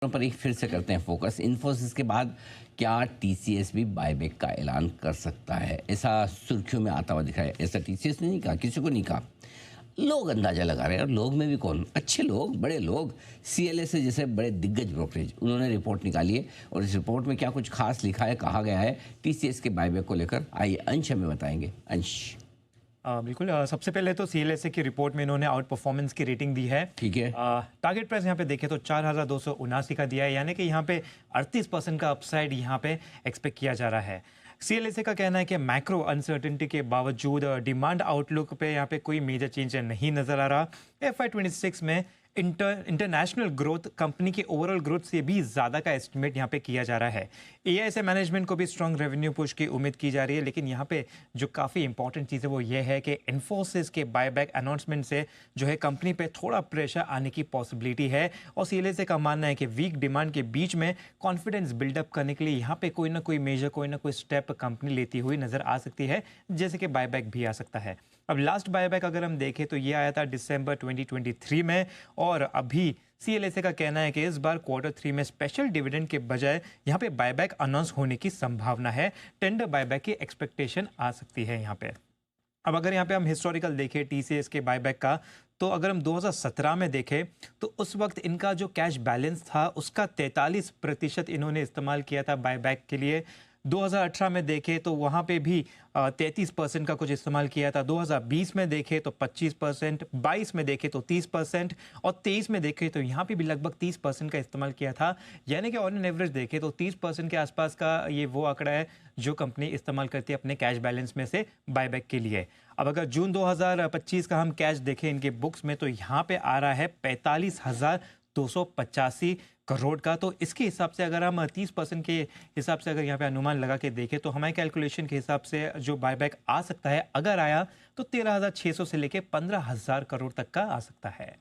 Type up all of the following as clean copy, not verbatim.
पर एक फिर से करते हैं फोकस। इन्फोसिस के बाद क्या टीसीएस भी बायबैक का ऐलान कर सकता है? ऐसा सुर्खियों में आता हुआ दिख रहा है। ऐसा टीसीएस ने नहीं कहा, किसी को नहीं कहा। लोग अंदाजा लगा रहे हैं। और लोग में भी कौन? अच्छे लोग, बड़े लोग। सीएलएसए जैसे बड़े दिग्गज ब्रोकरेज, उन्होंने रिपोर्ट निकाली है और इस रिपोर्ट में क्या कुछ खास लिखा है, कहा गया है टीसीएस के बायबैक को लेकर, आइए अंश हमें बताएंगे। अंश। बिल्कुल। सबसे पहले तो सीएलएसए की रिपोर्ट में इन्होंने आउट परफॉर्मेंस की रेटिंग दी है। ठीक है। टारगेट प्राइस यहाँ पे देखें तो 4,279 का दिया है, यानी कि यहाँ पे 38% का अपसाइड यहाँ पे एक्सपेक्ट किया जा रहा है। सीएलएसए का कहना है कि मैक्रो अनसर्टेनिटी के बावजूद डिमांड आउटलुक पे यहाँ पे कोई मेजर चेंज नहीं नजर आ रहा। FY26 में इंटरनेशनल ग्रोथ कंपनी के ओवरऑल ग्रोथ से भी ज़्यादा का एस्टिमेट यहाँ पे किया जा रहा है। एआईएसए मैनेजमेंट को भी स्ट्रॉन्ग रेवेन्यू पुश की उम्मीद की जा रही है, लेकिन यहाँ पे जो काफ़ी इंपॉर्टेंट चीज़ है वो ये है कि इन्फोसिस के बायबैक अनाउंसमेंट से जो है कंपनी पे थोड़ा प्रेशर आने की पॉसिबिलिटी है। और सीएलएसए का मानना है कि वीक डिमांड के बीच में कॉन्फिडेंस बिल्डअप करने के लिए यहाँ पे कोई ना कोई मेजर, कोई ना कोई स्टेप कंपनी लेती हुई नजर आ सकती है, जैसे कि बायबैक भी आ सकता है। अब लास्ट बायबैक अगर हम देखें तो ये आया था दिसंबर 2023 में, और अभी सीएलएसए का कहना है कि इस बार Q3 में स्पेशल डिविडेंड के बजाय यहाँ पे बायबैक अनाउंस होने की संभावना है। टेंडर बायबैक की एक्सपेक्टेशन आ सकती है यहाँ पे। अब अगर यहाँ पे हम हिस्टोरिकल देखें टीसीएस के बायबैक का, तो अगर हम 2017 में देखें तो उस वक्त इनका जो कैश बैलेंस था उसका 43% इन्होंने इस्तेमाल किया था बायबैक के लिए। 2018 में देखें तो वहाँ पे भी 33% का कुछ इस्तेमाल किया था। 2020 में देखें तो 25%, 22 में देखें तो 30% और 23 में देखें तो यहाँ पे भी लगभग 30% का इस्तेमाल किया था। यानी कि ऑन एन एवरेज देखें तो 30% के आसपास का ये वो आंकड़ा है जो कंपनी इस्तेमाल करती है अपने कैश बैलेंस में से बायबैक के लिए। अब अगर जून 2025 का हम कैश देखें इनके बुक्स में, तो यहाँ पे आ रहा है 45,285 करोड़ का। तो इसके हिसाब से अगर हम 30% के हिसाब से अगर यहाँ पे अनुमान लगा के देखें तो हमारे कैलकुलेशन के हिसाब से जो बायबैक आ सकता है, अगर आया तो 13,600 से लेके 15,000 करोड़ तक का आ सकता है।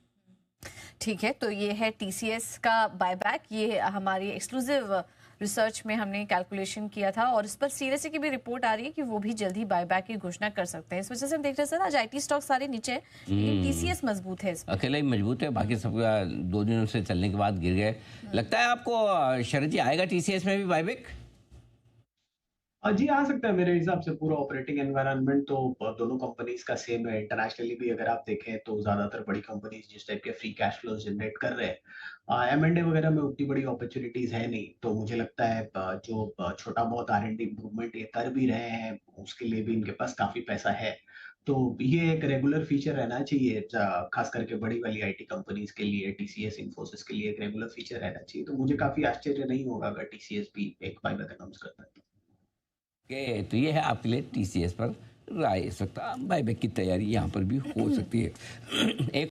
ठीक है, तो ये है टीसीएस का बायबैक। ये हमारी एक्सक्लूसिव रिसर्च में हमने कैलकुलेशन किया था और इस पर सीएलएसए की भी रिपोर्ट आ रही है कि वो भी जल्द ही बायबैक की घोषणा कर सकते हैं। इस वजह से हम देख रहे हैं सर, आज आईटी स्टॉक सारे नीचे हैं, लेकिन टीसीएस मजबूत है। अकेला ही मजबूत है, बाकी सब 2 दिनों से चलने के बाद गिर गए। लगता है आपको शरद जी आएगा टीसीएस में भी बायबैक? जी आ सकता है मेरे हिसाब से। पूरा ऑपरेटिंग एनवायरनमेंट तो दोनों कंपनीज का सेम है। इंटरनेशनली भी अगर आप देखें तो ज्यादातर बड़ी कंपनीज जिस टाइप के फ्री कैश फ्लो जनरेट कर रहे हैं, एम&ए वगैरह में उतनी बड़ी अपॉर्चुनिटीज है नहीं। तो मुझे लगता है जो छोटा बहुत R&D इम्प्रूवमेंट ये कर भी रहे हैं उसके लिए भी इनके पास काफी पैसा है। तो ये एक रेगुलर फीचर रहना चाहिए, खास करके बड़ी वाली आईटी कंपनीज के लिए, टीसीएस इन्फोसिस के लिए एक रेगुलर फीचर रहना चाहिए। तो मुझे काफी आश्चर्य नहीं होगा अगर टीसीएस भी एक बायबैक अनाउंस करता है। तो ये है आपके लिए टीसीएस पर राय। इस वक्त बायबैक की तैयारी यहाँ पर भी हो सकती है। एक